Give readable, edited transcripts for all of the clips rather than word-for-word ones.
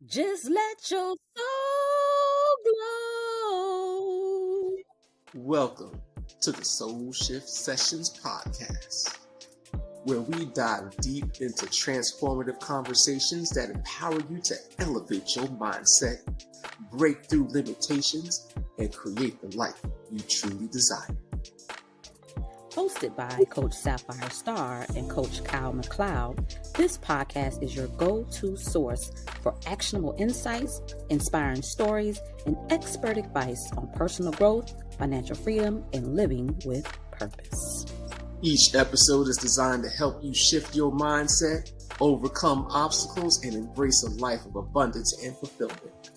Just let your soul glow. Welcome to the Soul Shift Sessions podcast, where we dive deep into transformative conversations that empower you to elevate your mindset, break through limitations, and create the life you truly desire. Hosted by Coach Sapphire Star and Coach Kyle McLeod, this podcast is your go-to source for actionable insights, inspiring stories, and expert advice on personal growth, financial freedom, and living with purpose. Each episode is designed to help you shift your mindset, overcome obstacles, and embrace a life of abundance and fulfillment.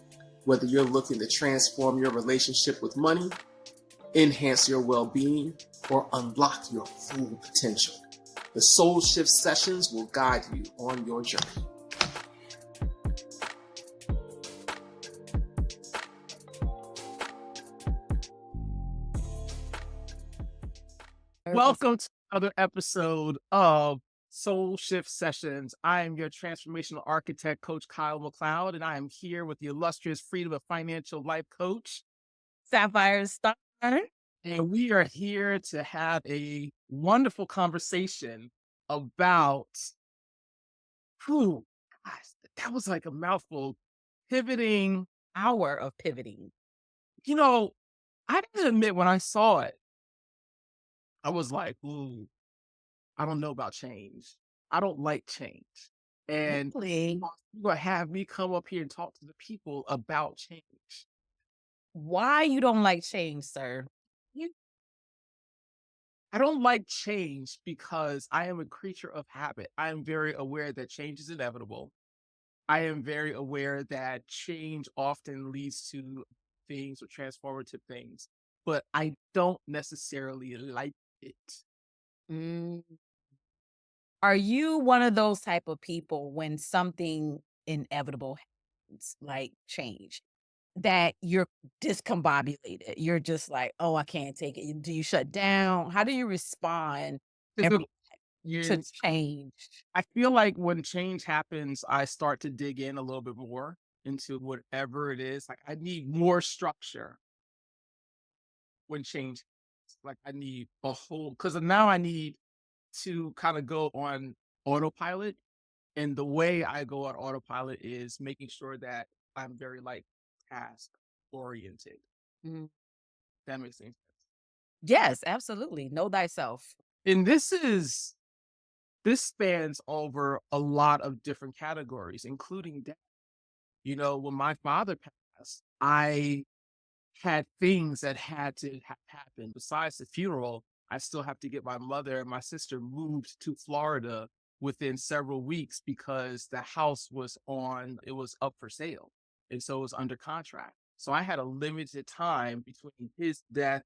Whether you're looking to transform your relationship with money, enhance your well-being, or unlock your full potential, the Soul Shift Sessions will guide you on your journey. Welcome to another episode of Soul Shift Sessions. I am your transformational architect, Coach Kyle McLeod, and I am here with the illustrious Freedom of Financial Life Coach, Sapphire Star. and we are here to have a wonderful conversation about, gosh, that was like a mouthful, pivoting. Hour of pivoting. You know, I didn't admit when I saw it, I was like, ooh, I don't know about change. I don't like change. And Really? you're going to have me come up here and talk to the people about change. Why you don't like change, sir? I don't like change because I am a creature of habit. I am very aware that change is inevitable. I am very aware that change often leads to things or transformative things, but I don't necessarily like it. Mm. Are you one of those type of people when something inevitable happens, like change, that you're discombobulated? You're just like, oh, I can't take it. Do you shut down? How do you respond Because to change? I feel like when change happens, I start to dig in a little bit more into whatever it is. Like I need more structure when change, like I need a whole, because now I need to kind of go on autopilot. And the way I go on autopilot is making sure that I'm very like task oriented. Mhm. That makes sense. Yes, absolutely. Know thyself. And this spans over a lot of different categories, including death. You know, when my father passed, I had things that had to happen. Besides the funeral, I still have to get my mother and my sister moved to Florida within several weeks because the house it was up for sale. And so it was under contract. So I had a limited time between his death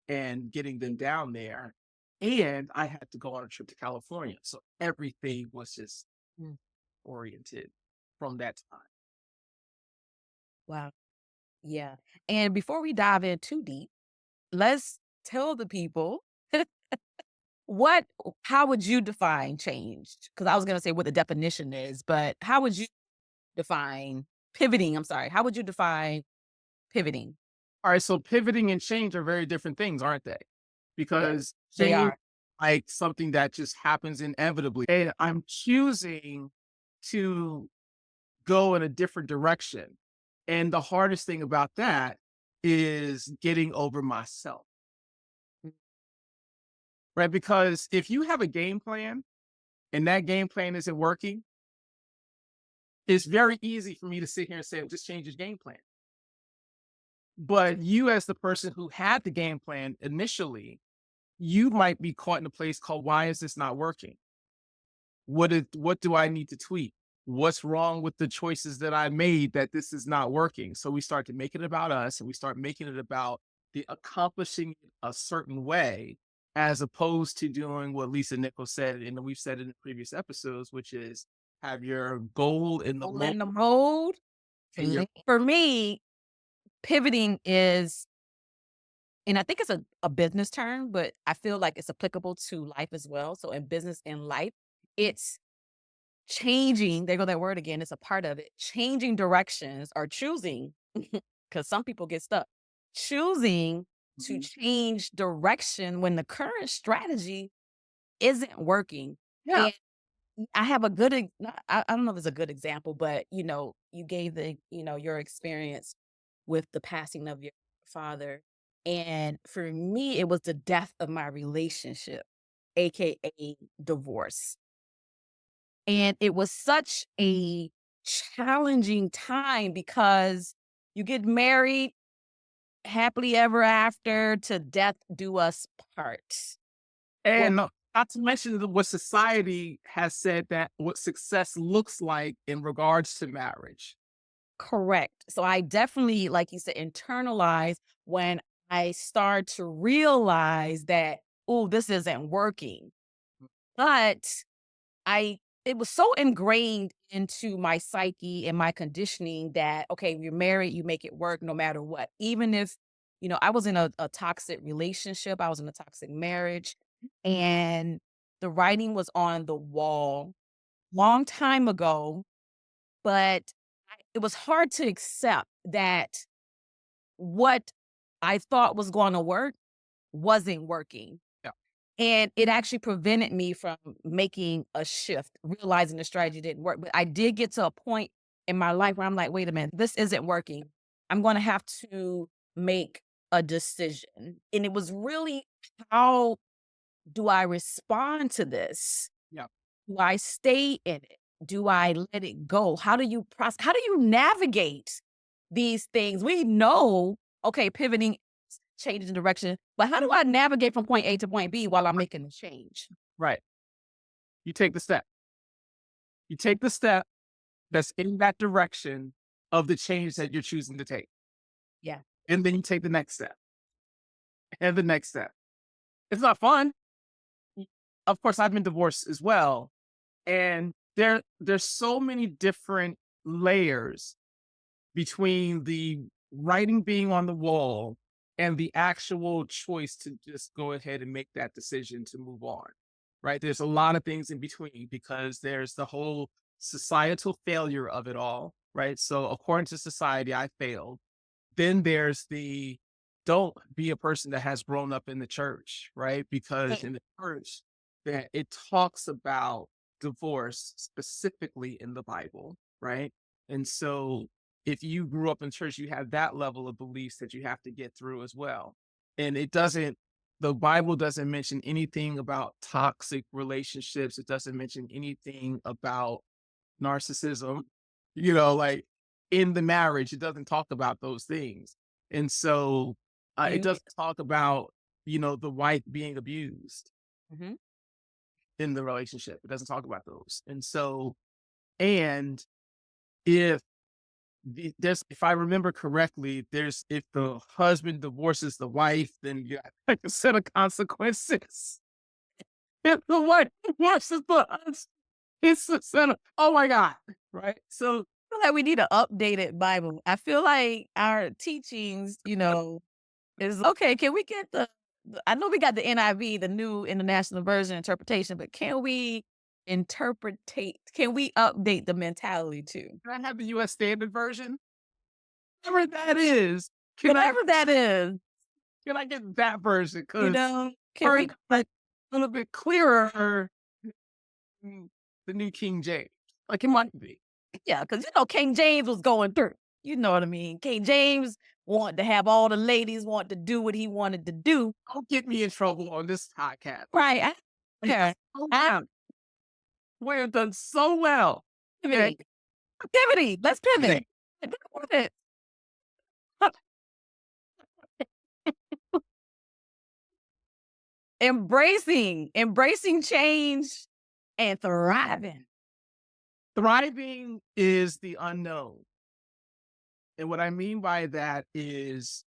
and getting them down there. And I had to go on a trip to California. So everything was just oriented from that time. Wow. Yeah. And before we dive in too deep, let's tell the people how would you define change? Because I was going to say what the definition is, but how would you define pivoting? I'm sorry. How would you define pivoting? All right, so pivoting and change are very different things, aren't they? Because They change are. like something that just happens inevitably. And I'm choosing to go in a different direction. And the hardest thing about that is getting over myself. Right? Because if you have a game plan and that game plan isn't working, it's very easy for me to sit here and say, just change your game plan. But you, as the person who had the game plan initially, you might be caught in a place called, why is this not working? What do I need to tweak? What's wrong with the choices that I made that this is not working? So we start to make it about us and we start making it about the accomplishing it a certain way, as opposed to doing what Lisa Nichols said, and we've said in the previous episodes, which is have your goal in the In the mold. For me, pivoting is, and I think it's a business term, but I feel like it's applicable to life as well. So in business and life, it's changing, there go that word again, it's a part of it, changing directions or choosing, because some people get stuck, choosing to Mhm. change direction when the current strategy isn't working. Yeah. And I have a good, I don't know if it's a good example, but you gave your experience with the passing of your father. And for me, it was the death of my relationship, AKA divorce. And it was such a challenging time because you get married happily ever after to death do us part. Well, And not to mention what society has said that what success looks like in regards to marriage. correct. So I definitely, like you said, internalize when I start to realize that, oh, this isn't working. But it was so ingrained into my psyche and my conditioning that, okay, you're married, you make it work no matter what. Even if, I was in a toxic relationship, I was in a toxic marriage, and the writing was on the wall long time ago, but it was hard to accept that what I thought was going to work wasn't working. Yeah. And it actually prevented me from making a shift, realizing the strategy didn't work. But I did get to a point in my life where I'm like, wait a minute, this isn't working. I'm going to have to make a decision. And it was really, how do I respond to this? Yeah. Do I stay in it? Do I let it go? How do you process? How do you navigate these things? We know, okay, pivoting, changing direction, but how do I navigate from point A to point B while I'm making the change? Right. You take the step. You take the step that's in that direction of the change that you're choosing to take. Yeah. And then you take the next step and the next step. It's not fun. Of course, I've been divorced as well. And there's so many different layers between the writing being on the wall and the actual choice to just go ahead and make that decision to move on. Right? There's a lot of things in between because there's the whole societal failure of it all. Right? So according to society, I failed. Then there's the don't be a person that has grown up in the church, right? Because in the church, that it talks about divorce specifically in the Bible, right? And so if you grew up in church, you have that level of beliefs that you have to get through as well. And the Bible doesn't mention anything about toxic relationships. It doesn't mention anything about narcissism, like in the marriage, it doesn't talk about those things. And so it You, doesn't talk about, the wife being abused mhm. in the relationship. It doesn't talk about those. And so, and if if I remember correctly, if the husband divorces the wife, then you have like a set of consequences. If the wife divorces the husband, it's a set of, oh my God. Right. So I feel like we need an updated Bible. I feel like our teachings, is okay. Can we get I know we got the NIV, the New International Version interpretation, but can we update the mentality too? can I have the US standard version? Whatever that is, can I Whatever that is, can I get that version? you Because know, can we, like a little bit clearer than the New King James. Like it might be. yeah, because King James was going through. You know what I mean? King James wanted to have all the ladies want to do what he wanted to do. Don't get me in trouble on this podcast. Right. Yeah. Oh, wow. We have done so well. Activity. Activity. Let's pivot. Pivot. Embracing change and thriving. Thriving is the unknown. And what I mean by that is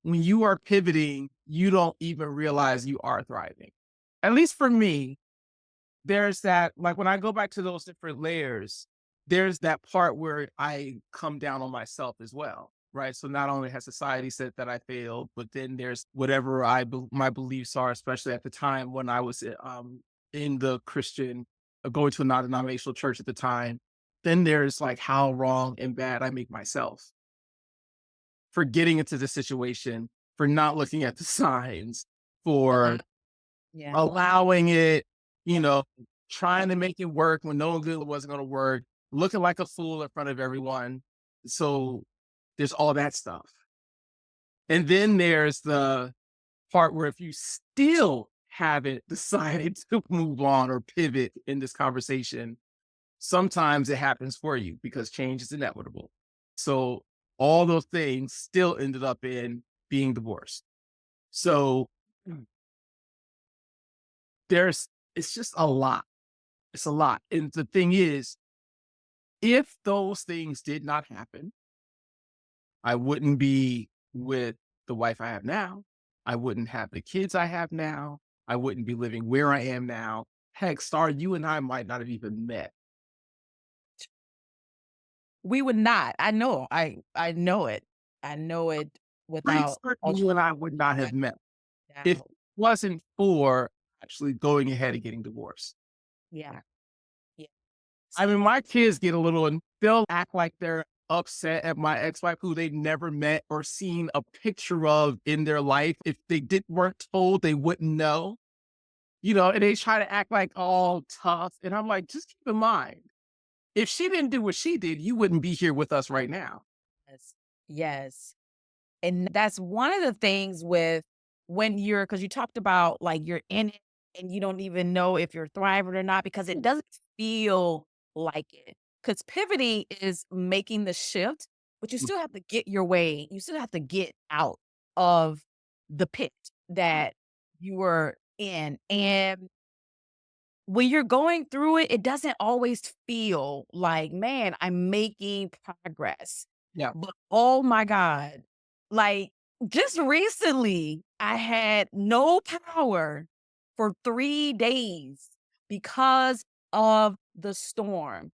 when you are pivoting, you don't even realize you are thriving. At least for me, there's that, like when I go back to those different layers, there's that part where I come down on myself as well. Right. So not only has society said that I failed, but then there's whatever my beliefs are, especially at the time when I was in the Christian going to a non-denominational church at the time. Then there's like how wrong and bad I make myself for getting into the situation, for not looking at the signs, for Yeah. allowing it, you know, trying to make it work when no one knew it wasn't going to work, looking like a fool in front of everyone. So there's all that stuff. And then there's the part where if you still haven't decided to move on or pivot in this conversation, sometimes it happens for you because change is inevitable. So all those things still ended up in being divorced. So it's just a lot. It's a lot. And the thing is, if those things did not happen, I wouldn't be with the wife I have now. I wouldn't have the kids I have now. I wouldn't be living where I am now. Heck, Star, you and I might not have even met. We would not. I know. I know it. I know it Pretty without certain you and I would not have met if it doubt. wasn't for actually going ahead and getting divorced. Yeah. Yeah. I mean, my kids get a little, and they'll act like they're upset at my ex-wife who they never met or seen a picture of in their life. If they weren't told, they wouldn't know, and they try to act like all tough. And I'm like, just keep in mind, if she didn't do what she did, you wouldn't be here with us right now. Yes. Yes. And that's one of the things with when because you talked about like you're in it and you don't even know if you're thriving or not because it doesn't feel like it. Because pivoting is making the shift, but you still have to get your way. You still have to get out of the pit that you were in. And when you're going through it, it doesn't always feel like, man, I'm making progress. Yeah. But oh my God, like just recently, I had no power for 3 days because of the storm.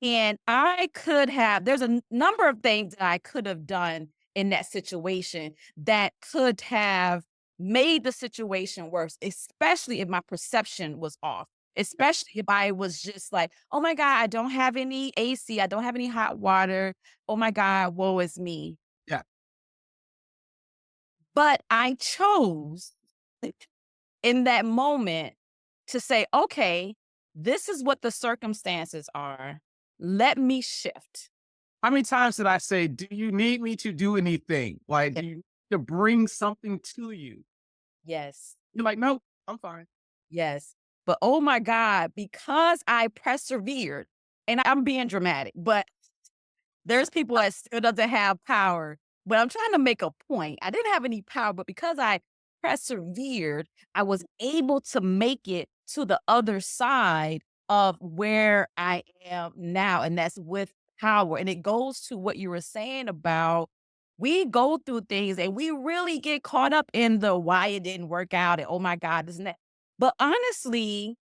And there's a number of things that I could have done in that situation that could have made the situation worse, especially if my perception was off. Especially if I was just like, oh my God, I don't have any AC, I don't have any hot water. Oh my God, woe is me. Yeah. But I chose in that moment to say, okay, this is what the circumstances are. Let me shift. How many times did I say, do you need me to do anything? Like, do you need to bring something to you? Yes. You're like, nope, I'm fine. Yes. But oh my God, because I persevered, and I'm being dramatic, but there's people that still doesn't have power. But I'm trying to make a point. I didn't have any power, but because I persevered, I was able to make it to the other side of where I am now. And that's with power. And it goes to what you were saying about we go through things and we really get caught up in the why it didn't work out and oh my God, isn't that? But honestly,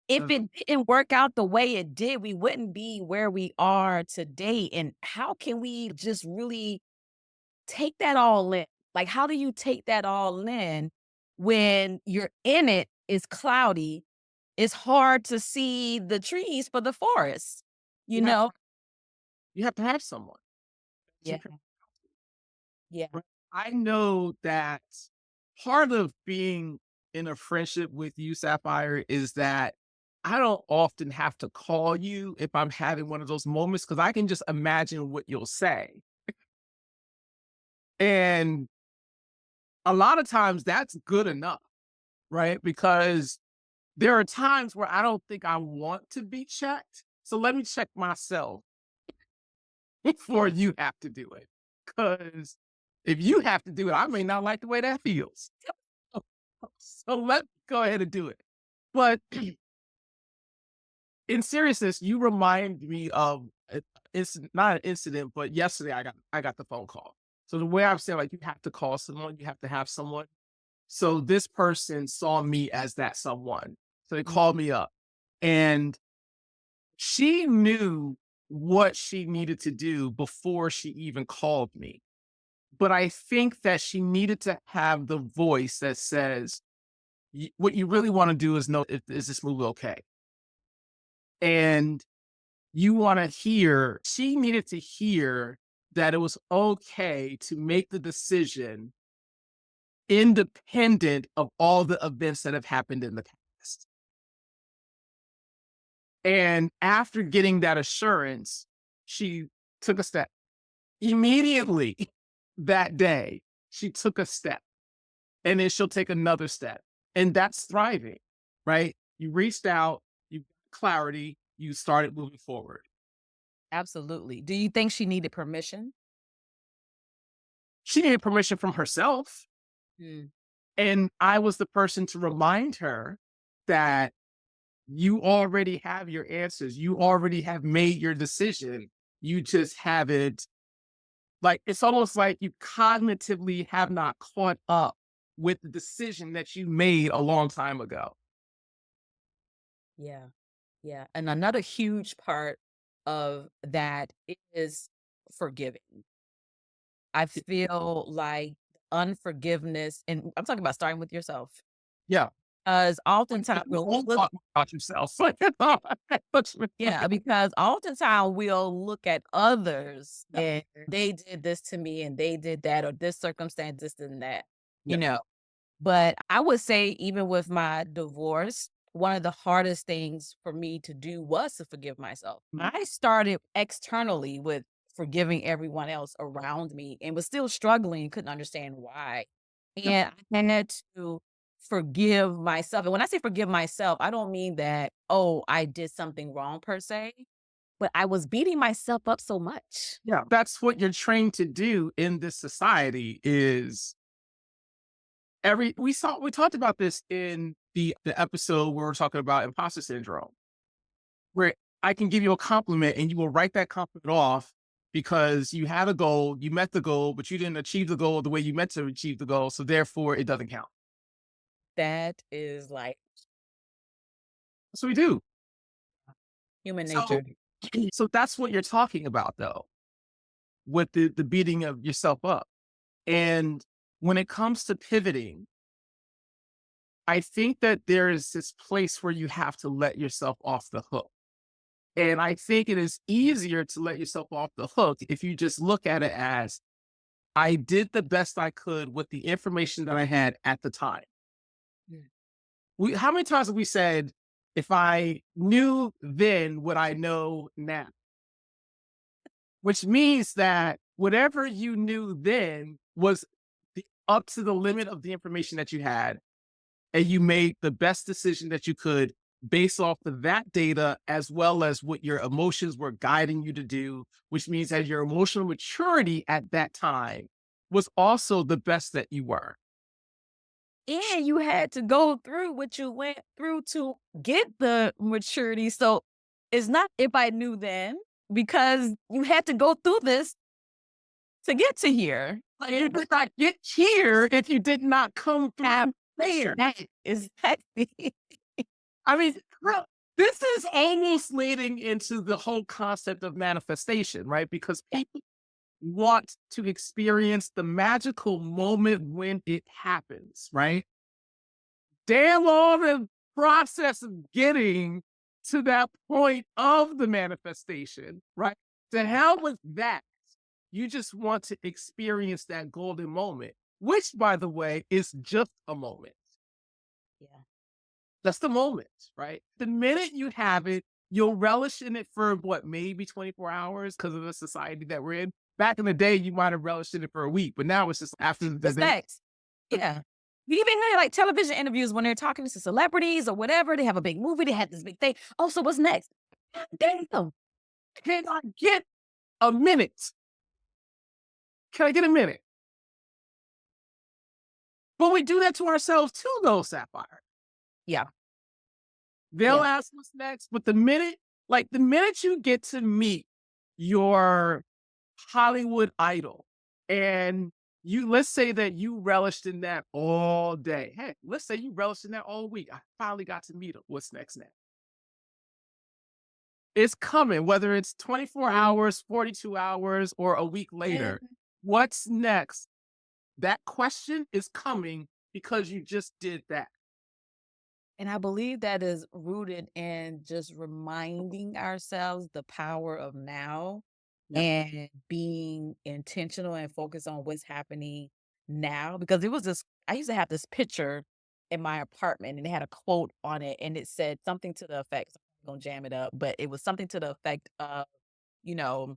if it didn't work out the way it did, we wouldn't be where we are today. And how can we just really take that all in? Like, how do you take that all in when you're in it is cloudy? It's hard to see the trees for the forest, you You have, know? you have to have someone. Yeah. Yeah. Right? I know that part of being in a friendship with you, Sapphire, is that I don't often have to call you if I'm having one of those moments because I can just imagine what you'll say. And a lot of times that's good enough, right? Because there are times where I don't think I want to be checked. So let me check myself before you have to do it. Because if you have to do it, I may not like the way that feels. So let's go ahead and do it. But in seriousness, you remind me of it's not an incident, but yesterday I got the phone call. So the way I'm saying, like, you have to call someone, you have to have someone. So this person saw me as that someone. So they called me up and she knew what she needed to do before she even called me. But I think that she needed to have the voice that says, what you really want to do is know, is this move okay? And she needed to hear that it was okay to make the decision independent of all the events that have happened in the past. And after getting that assurance, she took a step. Immediately that day, she took a step, and then she'll take another step. And that's thriving, right? You reached out, you got clarity, you started moving forward. Absolutely. Do you think she needed permission? She needed permission from herself. Mm. And I was the person to remind her that you already have your answers. You already have made your decision. You just haven't, like, it's almost like you cognitively have not caught up with the decision that you made a long time ago. Yeah. Yeah. And another huge part of that is forgiving. I feel like unforgiveness, and I'm talking about starting with yourself, Yeah. because oftentimes we'll look, Talk about yourself. yeah, because oftentimes we'll look at others and they did this to me and they did that, or this circumstance, this and that, Yeah. But I would say, even with my divorce, one of the hardest things for me to do was to forgive myself. I started externally with forgiving everyone else around me and was still struggling, couldn't understand why. And I had to forgive myself. And when I say forgive myself, I don't mean that, oh, I did something wrong per se, but I was beating myself up so much. Yeah. That's what you're trained to do in this society is we talked about this in the episode where we're talking about imposter syndrome, where I can give you a compliment and you will write that compliment off because you had a goal, you met the goal, but you didn't achieve the goal the way you meant to achieve the goal. So therefore it doesn't count. That is like That's what we do. human So, nature. so that's what you're talking about though, with the beating of yourself up. And when it comes to pivoting, I think that there is this place where you have to let yourself off the hook. And I think it is easier to let yourself off the hook if you just look at it as, I did the best I could with the information that I had at the time. How many times have we said, if I knew then what I know now? Which means that whatever you knew then was up to the limit of the information that you had, and you made the best decision that you could based off of that data, as well as what your emotions were guiding you to do, which means that your emotional maturity at that time was also the best that you were. And you had to go through what you went through to get the maturity. So it's not if I knew then, because you had to go through this to get to here. Like, you did not get here if you did not come from there. Exactly. I mean, this is almost leading into the whole concept of manifestation, right? Because people want to experience the magical moment when it happens, right? Damn all the process of getting to that point of the manifestation, right? To hell with that. You just want to experience that golden moment, which, by the way, is just a moment. Yeah. That's the moment, right? The minute you have it, you'll relish in it for maybe 24 hours because of the society that we're in. Back in the day, you might have relished in it for a week, but now it's just after the What's next? Yeah. You even hear like television interviews when they're talking to celebrities or whatever. They have a big movie. They had this big thing. Oh, so what's next? Damn. Can I get a minute? Can I get a minute? But we do that to ourselves too, though, Sapphire. Yeah. They'll ask what's next, but the minute you get to meet your Hollywood idol and let's say that you relished in that all day. Heck, let's say you relished in that all week. I finally got to meet him. What's next now? It's coming, whether it's 24 hours, 42 hours, or a week later. What's next? That question is coming because you just did that. And I believe that is rooted in just reminding ourselves the power of now Yeah. and being intentional and focused on what's happening now. Because it was this, I used to have this picture in my apartment and it had a quote on it and it said something to the effect, I'm going to jam it up, but it was something to the effect of, you know,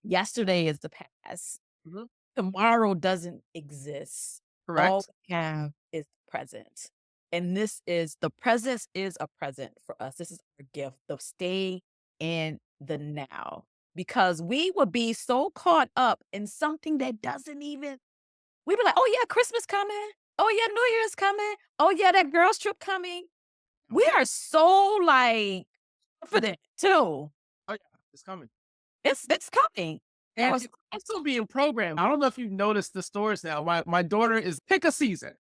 yesterday is the past. Mhm. Tomorrow doesn't exist. All Correct. we have is the present. And this is the presence is a present for us. This is our gift to stay in the now because we would be so caught up in something that doesn't even, we'd be like, oh, yeah, Christmas coming. Oh, yeah, New Year's coming. Oh, yeah, that girl's trip coming. We are so like confident too. Oh yeah, it's coming. It's coming. I And was, it's also being programmed. I don't know if you've noticed the stores now. My daughter is pick a season.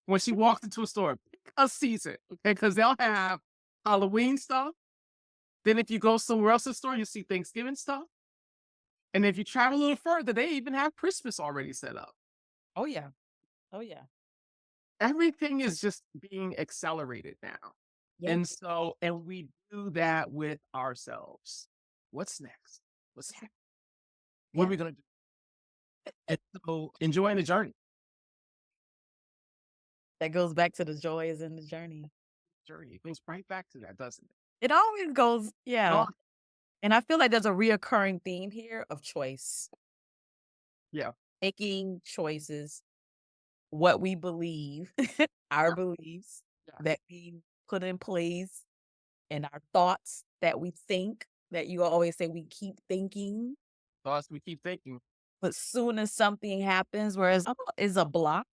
When she walks into a store, pick a season, okay? Because they'll have Halloween stuff. Then if you go somewhere else in the store, you see Thanksgiving stuff. And if you travel a little further, they even have Christmas already set up. oh, yeah. Oh, yeah. Everything is just being accelerated now. Yep. And so, and we do that with ourselves. What's next? What's happening? What are Yeah. we going to do? And so, enjoying the journey. That goes back to the joy is in the journey. It goes right back to that, doesn't it? It always goes, yeah. Oh, And I feel like there's a reoccurring theme here of choice, yeah. making choices, what we believe, our Yeah. beliefs Yeah. that we put in place, and our thoughts that we think, that you always say we keep thinking. Thoughts we keep thinking. But soon as something happens, whereas is a block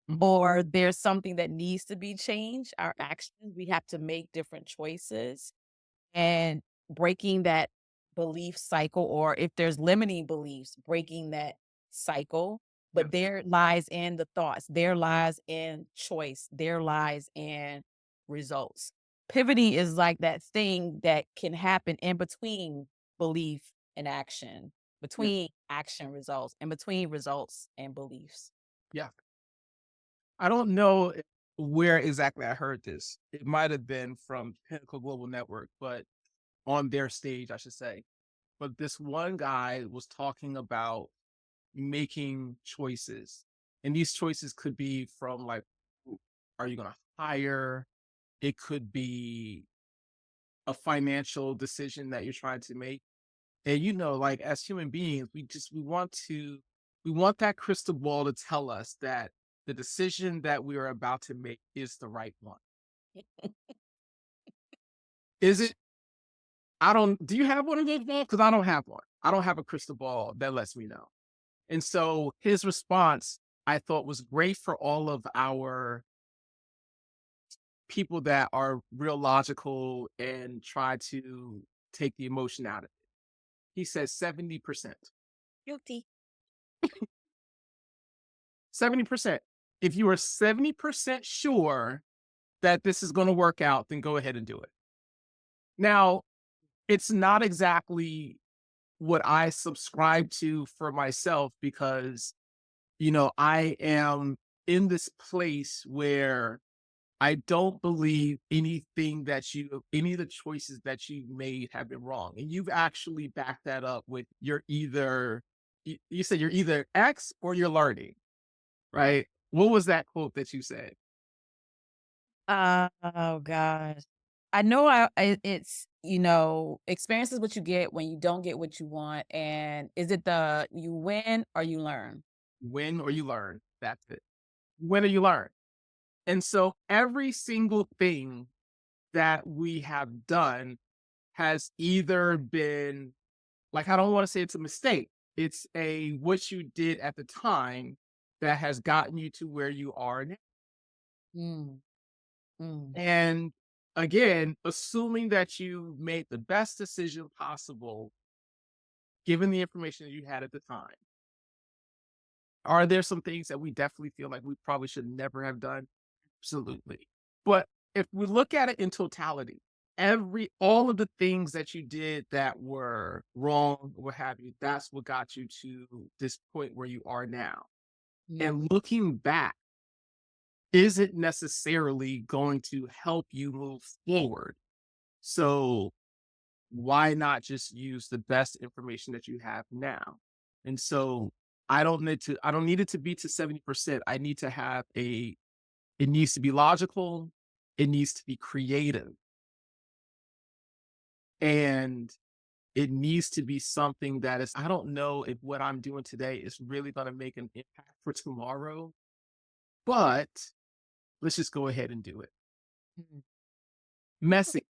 Mhm. or there's something that needs to be changed, our actions, we have to make different choices. And breaking that belief cycle, or if there's limiting beliefs, breaking that cycle. But Yeah. there lies in the thoughts, there lies in choice, there lies in results. Pivoting is like that thing that can happen in between belief and action, Yeah. between action results, and between results and beliefs. Yeah. I don't know where exactly I heard this. It might have been from Pinnacle Global Network, but on their stage, I should say. But this one guy was talking about making choices. And these choices could be from like, are you going to hire? It could be a financial decision that you're trying to make. And like as human beings, we want that crystal ball to tell us that the decision that we are about to make is the right one. Is it? Do you have one of those balls? Because I don't have one. I don't have a crystal ball that lets me know. And so his response, I thought, was great for all of our people that are real logical and try to take the emotion out of it. He says 70%. Guilty. 70%. If you are 70% sure that this is going to work out, then go ahead and do it. Now, it's not exactly what I subscribe to for myself because, I am in this place where I don't believe any of the choices that you made have been wrong. And you've actually backed that up with you said you're either X or you're learning, right? What was that quote that you said? Oh gosh. I know it's, experience is what you get when you don't get what you want. And is it you win or you learn? Win or you learn. That's it. Win or you learn. And so every single thing that we have done has either been like, I don't want to say it's a mistake. It's what you did at the time that has gotten you to where you are now. Mm, mm. And again, assuming that you made the best decision possible, given the information that you had at the time. Are there some things that we definitely feel like we probably should never have done? Absolutely. But if we look at it in totality, all of the things that you did that were wrong, what have you, that's what got you to this point where you are now. Mm. And looking back, isn't necessarily going to help you move forward. So why not just use the best information that you have now? And so I don't need it to be to 70%. I need to have it needs to be logical, it needs to be creative, and it needs to be something that is, I don't know if what I'm doing today is really going to make an impact for tomorrow, but let's just go ahead and do it. Mhm. Messy.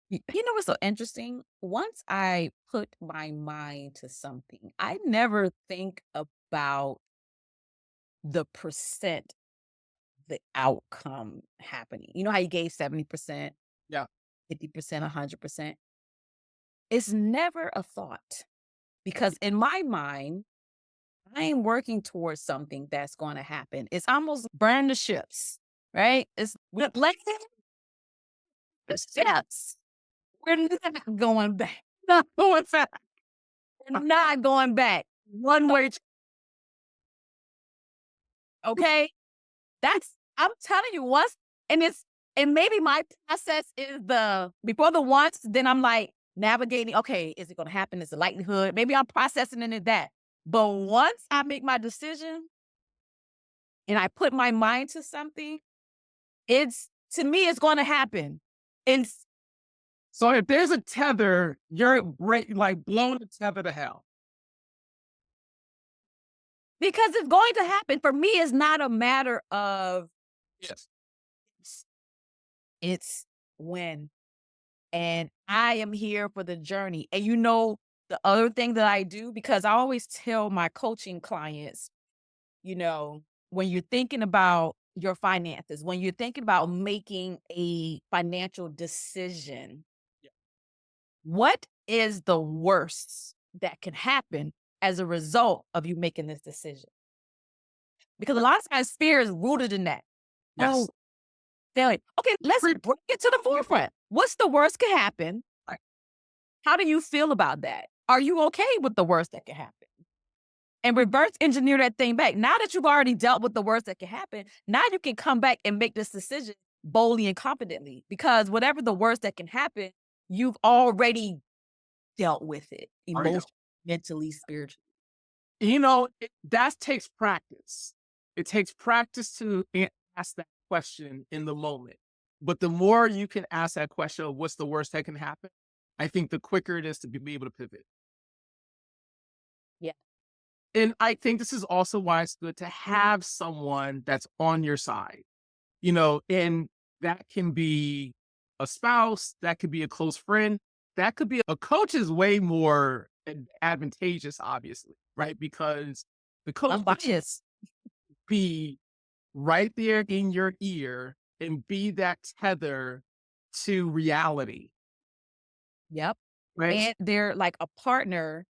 You know what's so interesting? Once I put my mind to something, I never think about the percent, the outcome happening. You know how you gave 70%, Yeah. 50%, 100%? It's never a thought because in my mind, I am working towards something that's going to happen. It's almost burn the ships, right? It's let's the steps. We're not going back. Not going back. We're not going back. One way. Okay. I'm telling you, once, and and maybe my process is before the once, then I'm like navigating, okay, is it going to happen? Is the likelihood? Maybe I'm processing into that. But once I make my decision and I put my mind to something, to me, it's going to happen. And So if there's a tether, you're like blowing the tether to hell. because it's going to happen. For me, it's not a matter of Yes. it's when. And I am here for the journey. And you know, the other thing that I do, because I always tell my coaching clients, when you're thinking about your finances, when you're thinking about making a financial decision, Yeah. what is the worst that can happen as a result of you making this decision? Because a lot of times fear is rooted in that. Yes. Oh, they're like, okay, let's Pre- bring it to the forefront. What's the worst can happen? Right. How do you feel about that? Are you okay with the worst that can happen? And reverse engineer that thing back. Now that you've already dealt with the worst that can happen, now you can come back and make this decision boldly and confidently. Because whatever the worst that can happen, you've already dealt with it Already emotionally, dealt. mentally, spiritually. That takes practice. It takes practice to ask that question in the moment. But the more you can ask that question of what's the worst that can happen, I think the quicker it is to be able to pivot. Yeah. And I think this is also why it's good to have someone that's on your side, and that can be a spouse, that could be a close friend, that could be a coach is way more advantageous, obviously, right? Because the coach I'm biased. be right there in your ear and be that tether to reality, Yep. right? And they're like a partner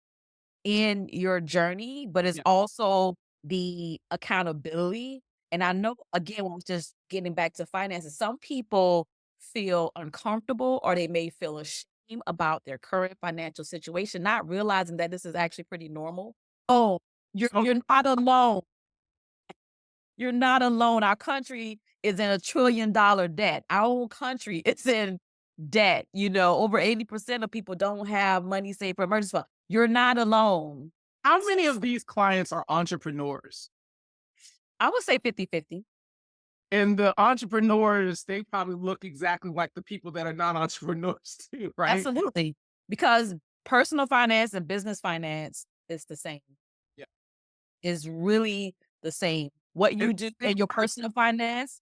in your journey, but it's Yeah. also the accountability. And I know, again, when we're just getting back to finances, some people feel uncomfortable or they may feel ashamed about their current financial situation, not realizing that this is actually pretty normal. Oh, you're not alone. You're not alone. Our country is in $1 trillion debt. Our whole country is in debt. Over 80% of people don't have money saved for emergency fund. You're not alone. How many of these clients are entrepreneurs? I would say 50-50. And the entrepreneurs, they probably look exactly like the people that are not entrepreneurs too, right? Absolutely. Because personal finance and business finance is the same. Yeah. Is really the same. What you do in your personal finance.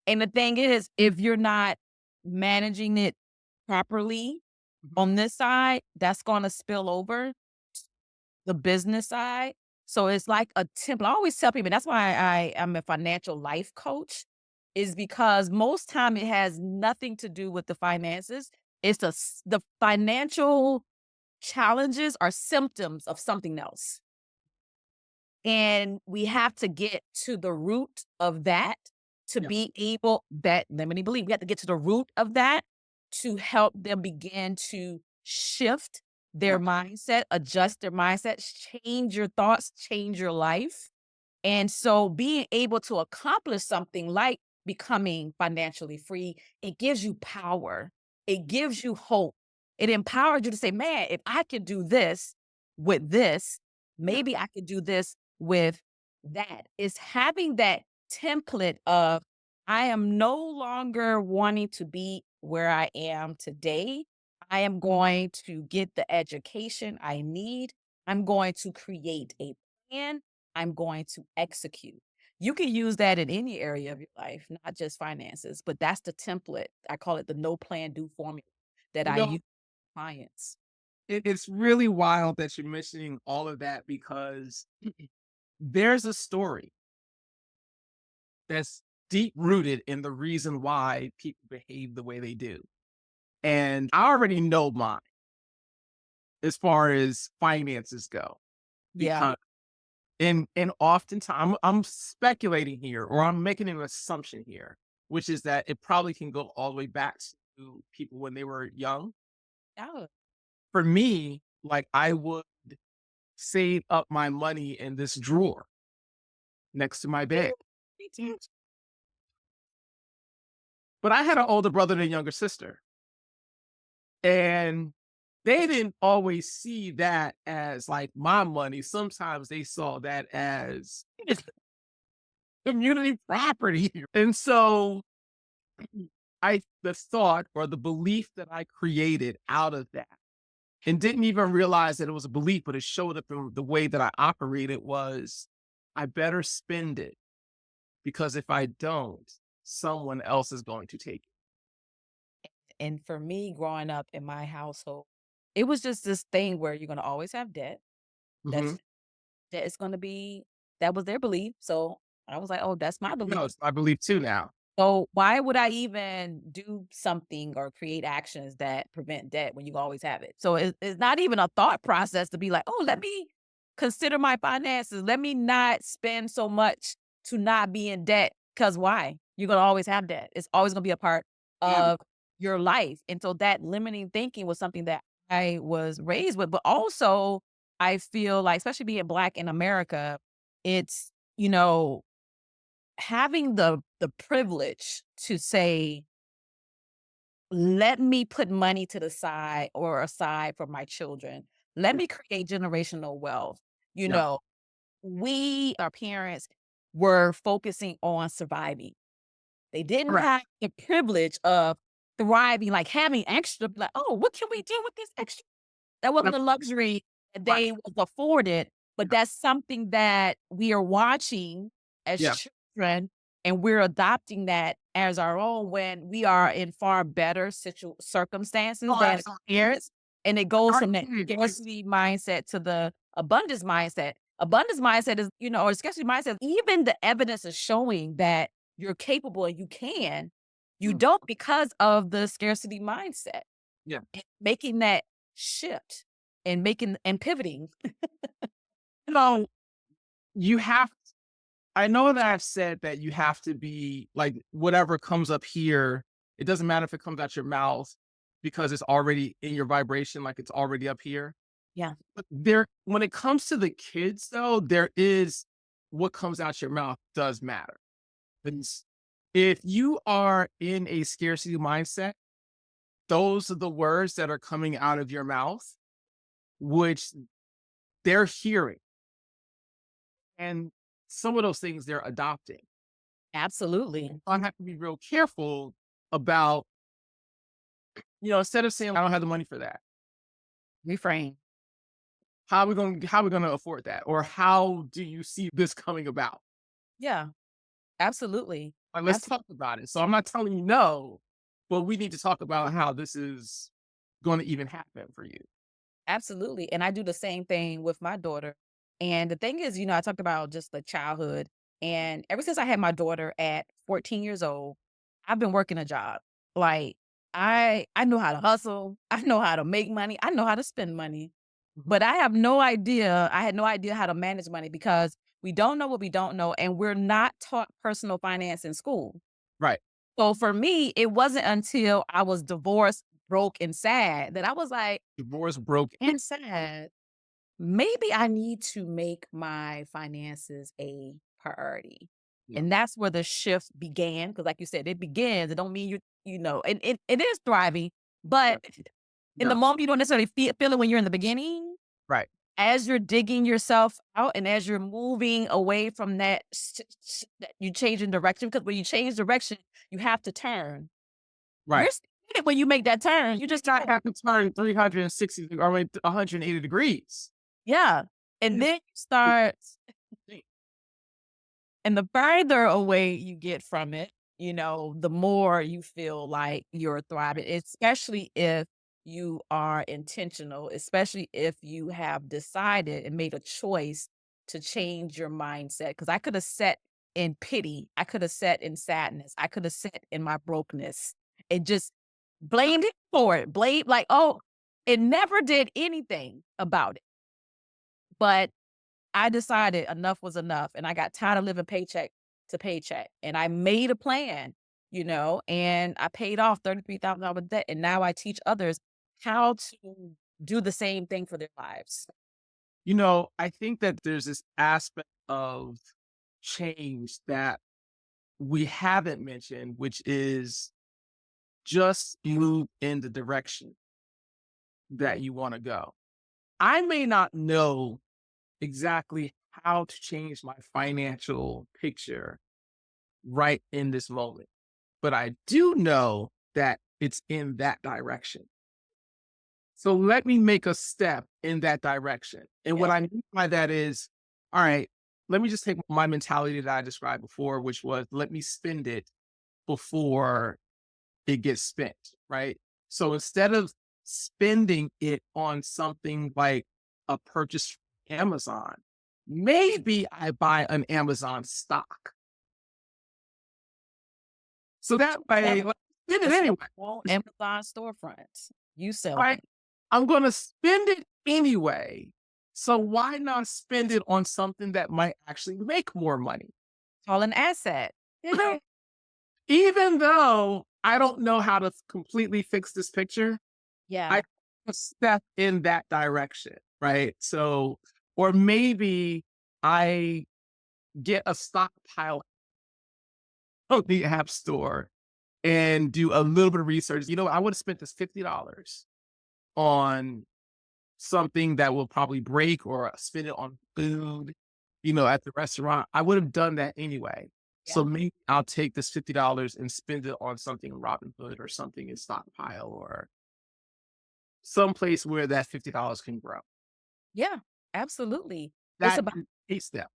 And the thing is, if you're not managing it properly on this side, that's going to spill over the business side. So it's like a template. I always tell people that's why I am a financial life coach, is because most time it has nothing to do with the finances. It's the financial challenges are symptoms of something else. And we have to get to the root of that to Yeah. be able let me believe we have to get to the root of that to help them begin to shift their mindset, adjust their mindset, change your thoughts, change your life. And so being able to accomplish something like becoming financially free, it gives you power. It gives you hope. It empowers you to say, man, if I could do this with this, Yeah. maybe I could do this with that. It's having that template of I am no longer wanting to be where I am today. I am going to get the education I need. I'm going to create a plan. I'm going to execute. You can use that in any area of your life, not just finances, but that's the template. I call it the no plan, do formula that You I know, use with clients. it's really wild that you're mentioning all of that because there's a story that's deep rooted in the reason why people behave the way they do. And I already know mine as far as finances go. Yeah. Because and oftentimes I'm speculating here or I'm making an assumption here, which is that it probably can go all the way back to people when they were young. Oh, For me, like I would save up my money in this drawer next to my bed. me too. But I had an older brother and a younger sister. And they didn't always see that as like my money. Sometimes they saw that as it's community property. And so the thought or the belief that I created out of that and didn't even realize that it was a belief, but it showed up in the way that I operated was I better spend it because if I don't, someone else is going to take And for me, growing up in my household, it was just this thing where you're going to always have debt. it. That's that is going to be, that was their belief. So I was like, oh, that's my belief. No, it's my belief too now. So why would I even do something or create actions that prevent debt when you always have it? So it's not even a thought process to be like, oh, let me consider my finances. Let me not spend so much to not be in debt. Because why? You're gonna always have debt. It's always gonna be a part Yeah. of your life. And so that limiting thinking was something that I was raised with. But also I feel like, especially being Black in America, it's, you know, having the privilege to say, let me put money to the side or aside for my children. Let me create generational wealth. You Yeah. know, our parents were focusing on surviving. They didn't Correct. have the privilege of thriving, like having extra, like, oh, what can we do with this extra? That wasn't Yep. a luxury that Right. they was afforded, but Yeah. that's something that we are watching as Yeah. children, and we're adopting that as our own when we are in far better circumstances Oh, than our absolutely. parents. And it goes from that Right. scarcity mindset to the abundance mindset. Abundance mindset is, or scarcity mindset, even the evidence is showing that you're capable and you can. You Mm. don't because of the scarcity mindset. Yeah. Making that shift and pivoting. You know, you have I know that I've said that you have to be like whatever comes up here, it doesn't matter if it comes out your mouth because it's already in your vibration, like it's already up here. Yeah. But when it comes to the kids though, there is what comes out your mouth does matter. Because if you are in a scarcity mindset, those are the words that are coming out of your mouth, which they're hearing. And some of those things they're adopting. Absolutely. I have to be real careful about, instead of saying I don't have the money for that, Reframe. how are we gonna afford that? Or how do you see this coming about? Yeah. Absolutely. Like, let's Absolutely. talk about it. So I'm not telling you no, but we need to talk about how this is going to even happen for you. Absolutely. And I do the same thing with my daughter. And the thing is, I talked about just the childhood. And ever since I had my daughter at 14 years old, I've been working a job. Like I know how to hustle. I know how to make money. I know how to spend money. But I had no idea how to manage money because we don't know what we don't know. And we're not taught personal finance in school. Right. So for me, it wasn't until I was divorced, broke, and sad that I was like, Divorce broke. and sad, maybe I need to make my finances a priority. Yeah. And that's where the shift began. Because like you said, it begins. It don't mean you know, and it is thriving, but in the No. moment, you don't necessarily feel it when you're in the beginning. Right. As you're digging yourself out and as you're moving away from that, that you change in direction. Because when you change direction, you have to turn. Right. You're still in it when you make that turn. You just Not have to turn 360 or 180 degrees. yeah. And Yeah. then you start, and the further away you get from it, you know, the more you feel like you're thriving, especially if you are intentional, especially if you have decided and made a choice to change your mindset. Because I could have sat in pity, I could have sat in sadness, I could have sat in my brokenness and just blamed it for it. Blame, like, oh, it never did anything about it. But I decided enough was enough, and I got tired of living paycheck to paycheck, and I made a plan, you know, and I paid off $33,000 debt, and now I teach others how to do the same thing for their lives. You know, I think that there's this aspect of change that we haven't mentioned, which is just move in the direction that you want to go. I may not know exactly how to change my financial picture right in this moment, but I do know that it's in that direction. So let me make a step in that direction. And what Yeah. I mean by that is, all right, let me just take my mentality that I described before, which was let me spend it before it gets spent, right? So instead of spending it on something like a purchase from Amazon, maybe I buy an Amazon stock. So that way, That's spend it that's anyway, all Amazon storefronts. You sell right? things. I'm going to spend it anyway. So why not spend it on something that might actually make more money? Call an asset. Yeah. Even though I don't know how to completely fix this picture, Yeah. I step in that direction, right? So, or maybe I get a stockpile of the App Store and do a little bit of research. You know, I would have spent this $50 on something that will probably break or spend it on food, you know, at the restaurant. I would have done that anyway. So Yeah. maybe I'll take this $50 and spend it on something in Robinhood or something in Stockpile or someplace where that $50 can grow. Yeah. Absolutely. It's That about is a step.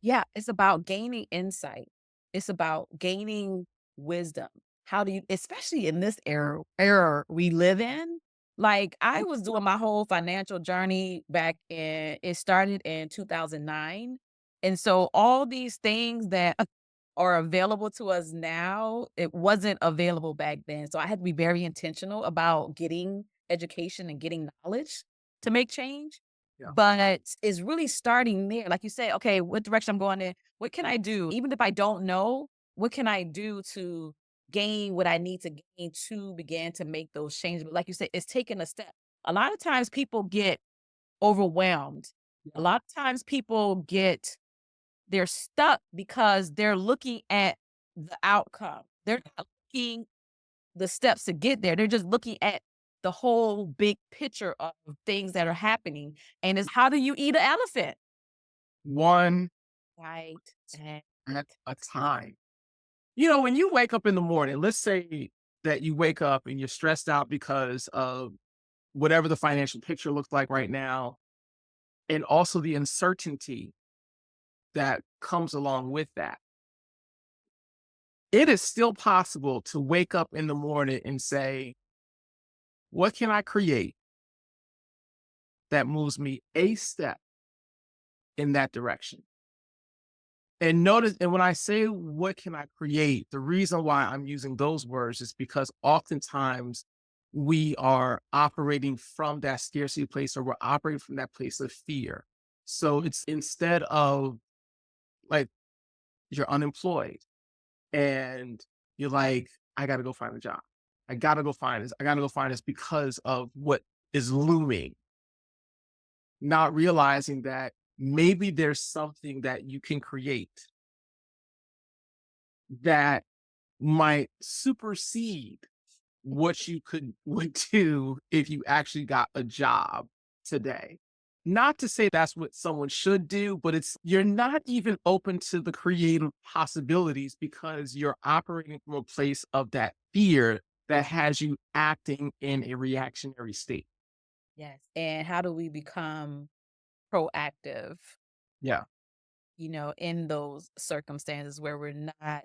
Yeah, it's about gaining insight. It's about gaining wisdom. How do you, especially in this era we live in? Like I was doing my whole financial journey back in, it started in 2009. And so all these things that are available to us now, it wasn't available back then. So I had to be very intentional about getting education and getting knowledge to make change. Yeah. But it's really starting there. Like you say, okay, what direction I'm going in? What can I do? Even if I don't know, what can I do to gain what I need to gain to begin to make those changes? But like you said, it's taking a step. A lot of times people get overwhelmed. A lot of times they're stuck because they're looking at the outcome. They're not looking the steps to get there. They're just looking at the whole big picture of things that are happening. And it's how do you eat an elephant? One Right. And at a time. You know, when you wake up in the morning, let's say that you wake up and you're stressed out because of whatever the financial picture looks like right now, and also the uncertainty that comes along with that. It is still possible to wake up in the morning and say, what can I create that moves me a step in that direction? And notice, and when I say what can I create, the reason why I'm using those words is because oftentimes we are operating from that scarcity place or we're operating from that place of fear. So it's instead of like you're unemployed and you're like, I got to go find a job. I got to go find this. I got to go find this because of what is looming. Not realizing that maybe there's something that you can create that might supersede what you would do if you actually got a job today. Not to say that's what someone should do, but it's you're not even open to the creative possibilities because you're operating from a place of that fear that has you acting in a reactionary state. Yes. And how do we become proactive, Yeah. in those circumstances where we're not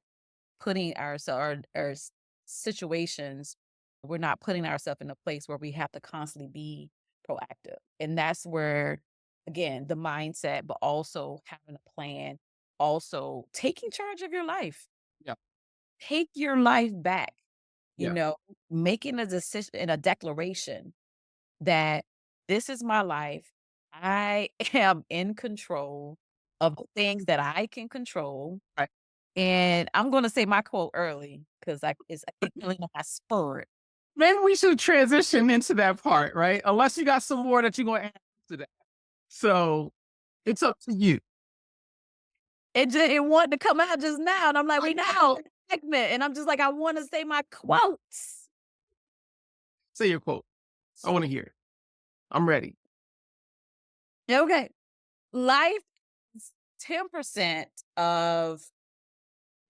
putting ourselves or situations, we're not putting ourselves in a place where we have to constantly be proactive. And that's where, again, the mindset, but also having a plan, also taking charge of your life. Yeah. Take your life back, you Yeah. know, making a decision and a declaration that this is my life. I am in control of the things that I can control. Right. And I'm gonna say my quote early because I keep feeling like I spur it. Maybe we should transition into that part, right? Unless you got some more that you're going to add to that. So it's up to you. It wanted to come out just now, and I'm like, I wait, know. now segment, and I'm just like, I want to say my quotes. Say your quote. I want to hear it. I'm ready. Okay, life is 10% of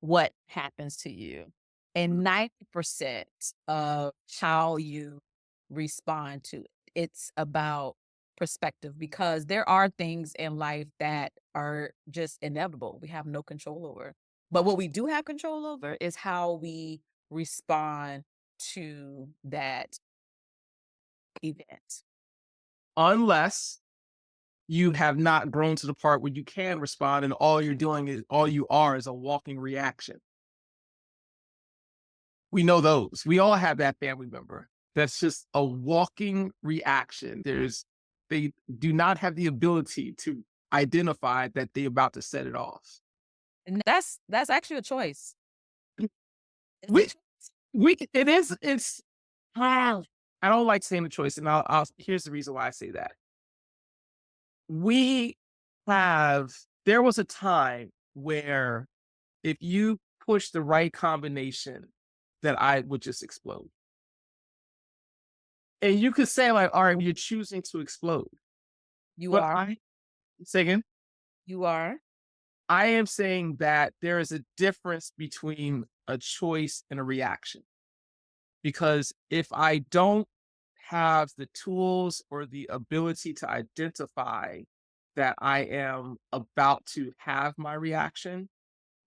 what happens to you, and 90% of how you respond to it. It's about perspective because there are things in life that are just inevitable. We have no control over. But what we do have control over is how we respond to that event. Unless you have not grown to the part where you can respond and all you are is a walking reaction. We know those. We all have that family member that's just a walking reaction. They do not have the ability to identify that they're about to set it off. And that's actually a choice. It's a We choice. it is it's I don't like saying the choice, and I'll here's the reason why I say that. We have there was a time where if you push the right combination, that I would just explode. And you could say, like, all right, you're choosing to explode. You But are. I say again, You are. I am saying that there is a difference between a choice and a reaction. Because if I don't have the tools or the ability to identify that I am about to have my reaction,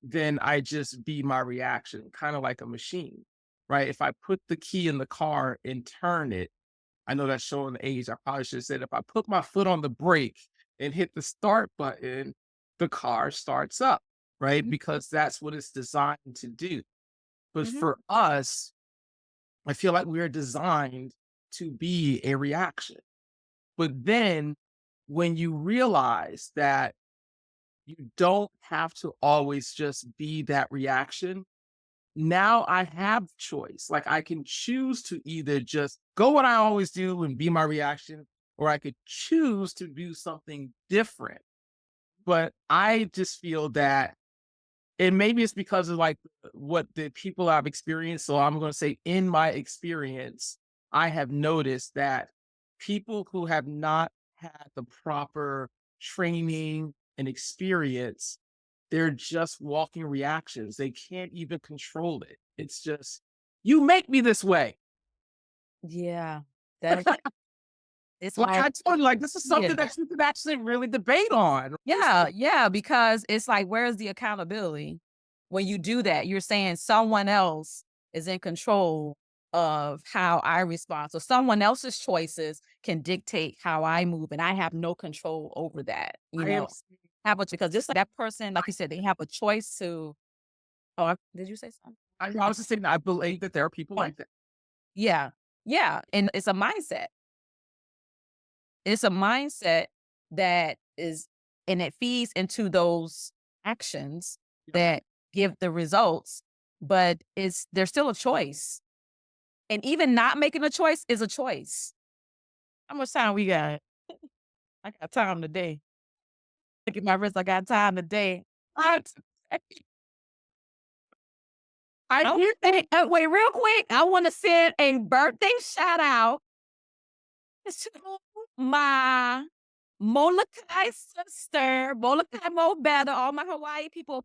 then I just be my reaction, kind of like a machine, right? If I put the key in the car and turn it, I know that's showing the age. I probably should have said if I put my foot on the brake and hit the start button, the car starts up, right? Mhm. Because that's what it's designed to do. But Mhm. for us, I feel like we are designed to be a reaction. But then when you realize that you don't have to always just be that reaction, now I have choice. Like I can choose to either just go what I always do and be my reaction, or I could choose to do something different. But I just feel that, and maybe it's because of like what the people I've experienced. So I'm going to say, in my experience, I have noticed that people who have not had the proper training and experience, they're just walking reactions. They can't even control it. It's just, you make me this way. Yeah. That it's Like hard. I told you, like this is Yeah. something that you could actually really debate on. Yeah, because it's like, where's the accountability? When you do that, you're saying someone else is in control of how I respond. So someone else's choices can dictate how I move, and I have no control over that. I am. How about because just like that person, like you said, they have a choice to. Oh, did you say something? I was just saying, I believe that there are people like that. Yeah, yeah, and it's a mindset. It's a mindset that is, and it feeds into those actions Yeah. that give the results, but there's still a choice. And even not making a choice is a choice. How much time we got? I got time today. Look at my wrist. I got time today. What? I hear Okay, wait, real quick. I want to send a birthday shout out to my Molokai sister, Molokai Mo Better, all my Hawaii people.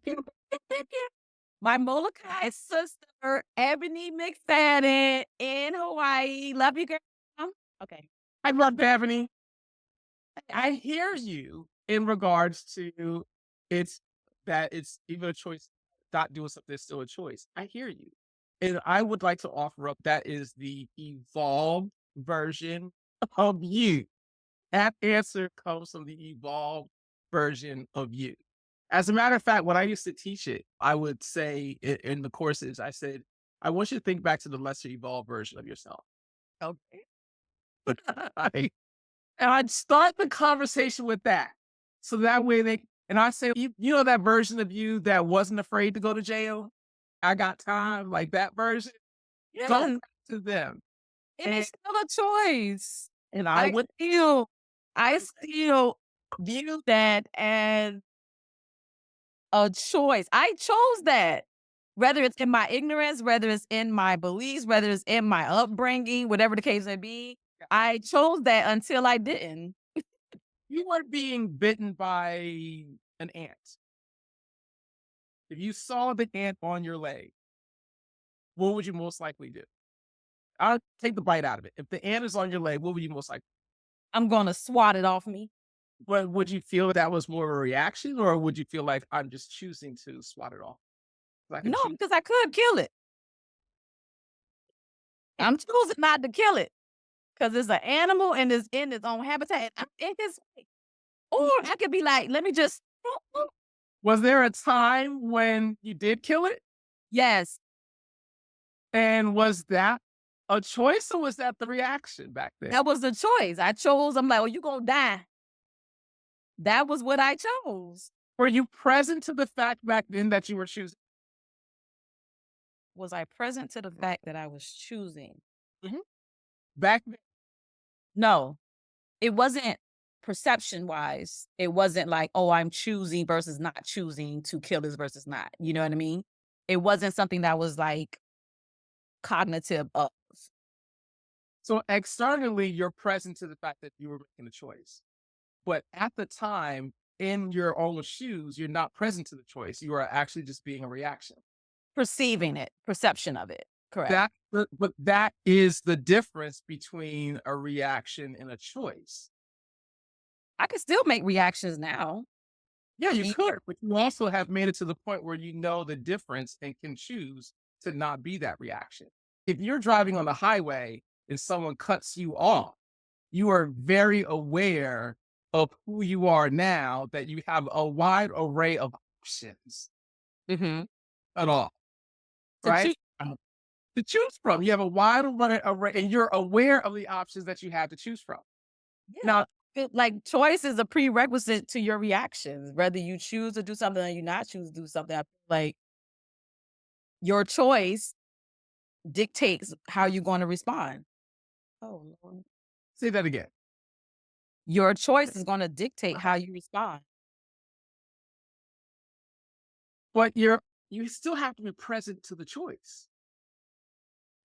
My Molokai sister, Ebony McFadden in Hawaii. Love you, girl. Okay. I love Bethany. I hear you in regards to it's that it's even a choice, not doing something is still a choice. I hear you. And I would like to offer up that is the evolved version of you. That answer comes from the evolved version of you. As a matter of fact, when I used to teach it, I would say in the courses, I said, I want you to think back to the lesser evolved version of yourself. Okay. Right? And I'd start the conversation with that. So that way and I say, you know, that version of you that wasn't afraid to go to jail? I got time, like that version. Yeah. Go back to them. And it's still a choice. And I still view that as a choice. I chose that. Whether it's in my ignorance, whether it's in my beliefs, whether it's in my upbringing, whatever the case may be, I chose that until I didn't. you weren't being bitten by an ant. If you saw the ant on your leg, what would you most likely do? I'll take the bite out of it. If the ant is on your leg, what would you most likely? I'm going to swat it off me. But would you feel that was more of a reaction, or would you feel like I'm just choosing to swat it off? No, because I could kill it. I'm choosing not to kill it because it's an animal and it's in its own habitat. And I'm in his way. Or I could be like, let me just. Was there a time when you did kill it? Yes. And was that a choice, or was that the reaction back then? That was the choice. I chose. I'm like, well, you're going to die. That was what I chose. Were you present to the fact back then that you were choosing? Was I present to the fact that I was choosing? Back then? No, it wasn't perception wise. It wasn't like, oh, I'm choosing versus not choosing to kill this versus not. You know what I mean? It wasn't something that was like cognitive of. So externally, you're present to the fact that you were making a choice. But at the time, in your own shoes, you're not present to the choice. You are actually just being a reaction. Perceiving it, perception of it. Correct. But that is the difference between a reaction and a choice. I can still make reactions now. Yeah, you could, but you also have made it to the point where you know the difference and can choose to not be that reaction. If you're driving on the highway and someone cuts you off, you are very aware of who you are now, that you have a wide array of options at all. Right? To choose from. You have a wide array, and you're aware of the options that you have to choose from. Yeah. Now, like choice is a prerequisite to your reactions. Whether you choose to do something or you not choose to do something, I feel like your choice dictates how you're going to respond. Oh, Lord. Say that again. Your choice is going to dictate how you respond. But you still have to be present to the choice.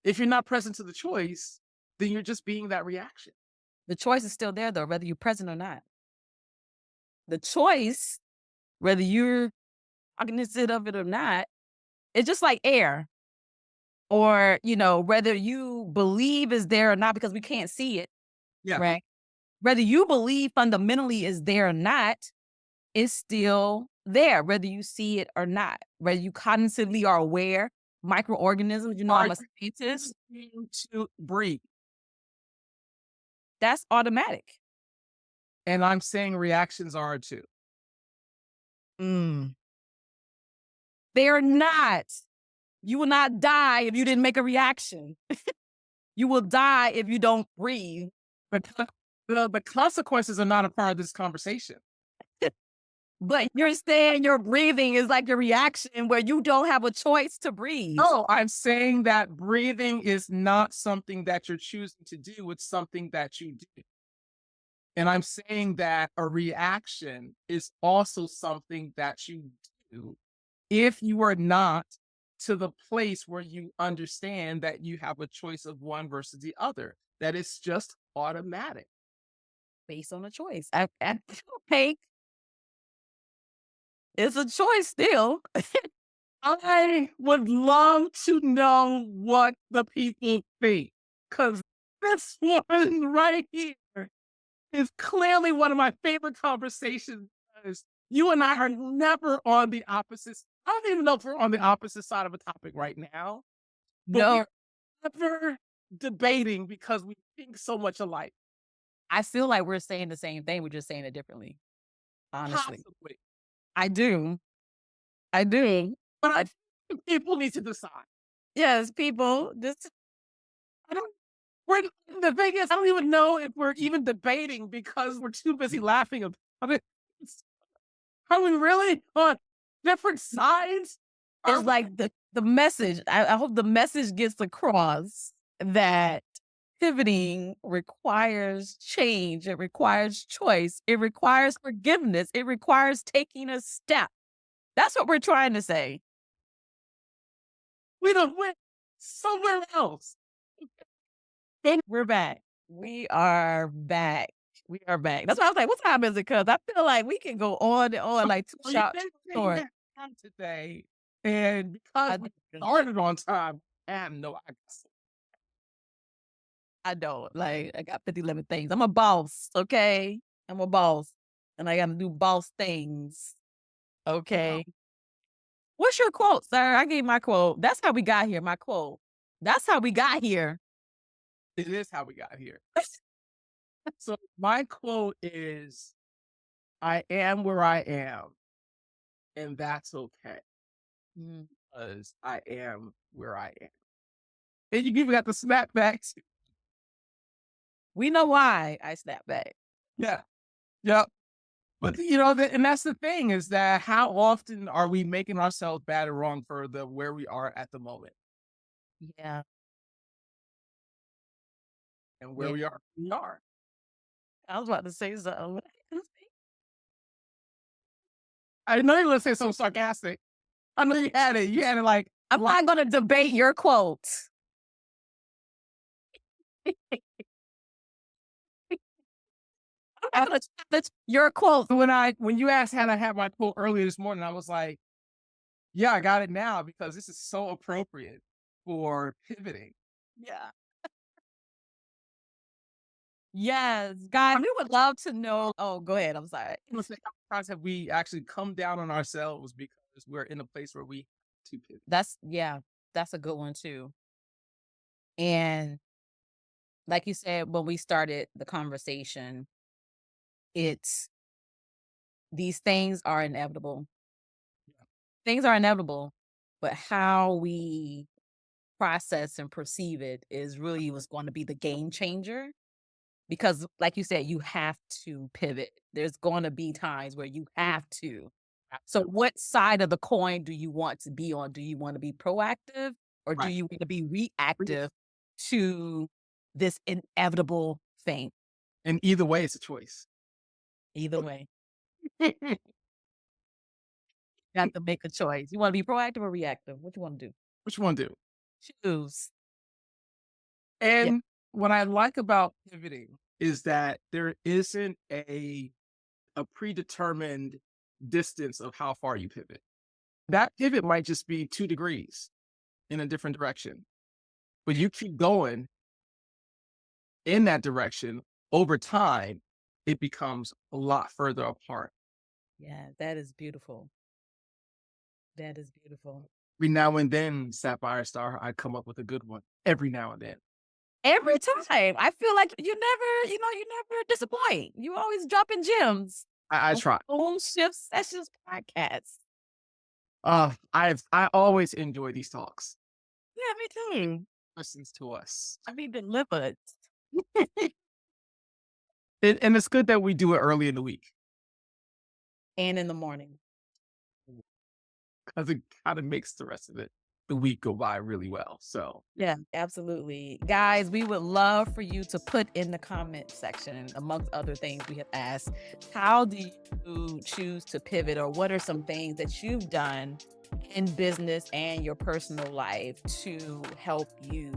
If you're not present to the choice, then you're just being that reaction. The choice is still there, though, whether you're present or not. The choice, whether you're cognizant of it or not, it's just like air. Or, whether you believe is there or not, because we can't see it. Yeah. Right? Whether you believe fundamentally is there or not, it's still there, whether you see it or not. Whether you cognitively are aware, microorganisms, I'm a scientist. To breathe. That's automatic. And I'm saying reactions are too. They're not. You will not die if you didn't make a reaction. You will die if you don't breathe. But the consequences are not a part of this conversation. But you're saying your breathing is like a reaction where you don't have a choice to breathe. No, I'm saying that breathing is not something that you're choosing to do. It's something that you do. And I'm saying that a reaction is also something that you do if you are not to the place where you understand that you have a choice of one versus the other, that it's just automatic. Based on a choice. I think it's a choice still. I would love to know what the people think, because this one right here is clearly one of my favorite conversations, because you and I are never on the opposite. I don't even know if we're on the opposite side of a topic right now, but No, we're never debating because we think so much alike. I feel like we're saying the same thing. We're just saying it differently. Honestly, Possibly. I do. I do. But I think people need to decide. Yes, people. Just I don't we're the thing is, I don't even know if we're even debating because we're too busy laughing about it. Are we really on different sides? Are it's like the message. I hope the message gets across that pivoting requires change. It requires choice. It requires forgiveness. It requires taking a step. That's what we're trying to say. we don't went somewhere else? We're back. We are back. We are back. That's why I was like, what time is it? Because I feel like we can go on and on like two So you shots didn't say you short. had time today, and because I we do. started on time, I have no idea. I don't. Like, I got 50 lemon things. I'm a boss, okay? I'm a boss. And I gotta do boss things. Okay. What's your quote, sir? I gave my quote. That's how we got here. My quote. That's how we got here. It is how we got here. So my quote is, "I am where I am, and that's okay, Mm. because I am where I am." And you even got the snapbacks. We know why I snap back. Yeah. Yep. But and that's the thing, is that how often are we making ourselves bad or wrong for the where we are at the moment, Yeah. and where Yeah. we are. I was about to say something. I know you're gonna say something sarcastic. I know you had it. You had it like, I'm not gonna debate your quotes. That's your quote. when you asked how I had my quote earlier this morning, I was like, yeah, I got it now because this is so appropriate for pivoting. Yeah. Yes, guys, we would love to know. Oh, go ahead. I'm sorry. Let's say, how many times have we actually come down on ourselves because we're in a place where we have to pivot? That's a good one too. And like you said, when we started the conversation, it's these things are inevitable. Things are inevitable, but how we process and perceive it is really what's going to be the game changer. Because, like you said, you have to pivot. There's going to be times where you have to. So, what side of the coin do you want to be on? Do you want to be proactive, or do Right. you want to be reactive to this inevitable thing? And either way, it's a choice. Either way, you have to make a choice. You want to be proactive or reactive? What you want to do? Which one do? Choose. And what I like about pivoting is that there isn't a predetermined distance of how far you pivot. That pivot might just be 2 degrees in a different direction, but you keep going in that direction. Over time, it becomes a lot further apart. Yeah, that is beautiful. That is beautiful. Every now and then, Sapphire Star, I come up with a good one. Every now and then. Every time, I feel like you never disappoint. You always dropping gems. I try. Own Shift Sessions podcast. I always enjoy these talks. Yeah, me too. Listens to us. I mean, delivered. And it's good that we do it early in the week, And in the morning. because it kind of makes the rest of it the week go by really well. So Yeah, absolutely. Guys, we would love for you to put in the comment section, amongst other things we have asked, how do you choose to pivot, or what are some things that you've done in business and your personal life to help you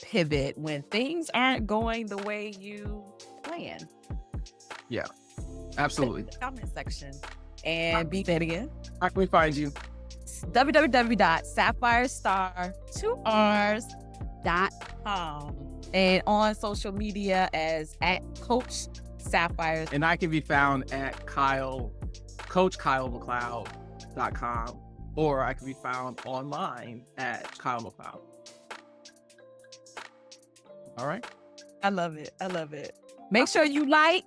pivot when things aren't going the way you plan? yeah, Put it in absolutely. the comment section. And be that again. How can we find you? www.sapphirestars2rs.com and on social media as @Coach Sapphire. And I can be found at CoachKyleMcLeod.com, or I can be found online at Kyle McLeod. All right. I love it. I love it. Make sure you like,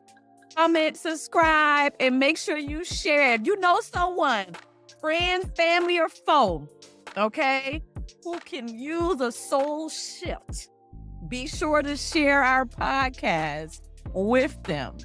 comment, subscribe, and make sure you share. If you know someone, friend, family, or foe, okay, who can use a soul shift, be sure to share our podcast with them.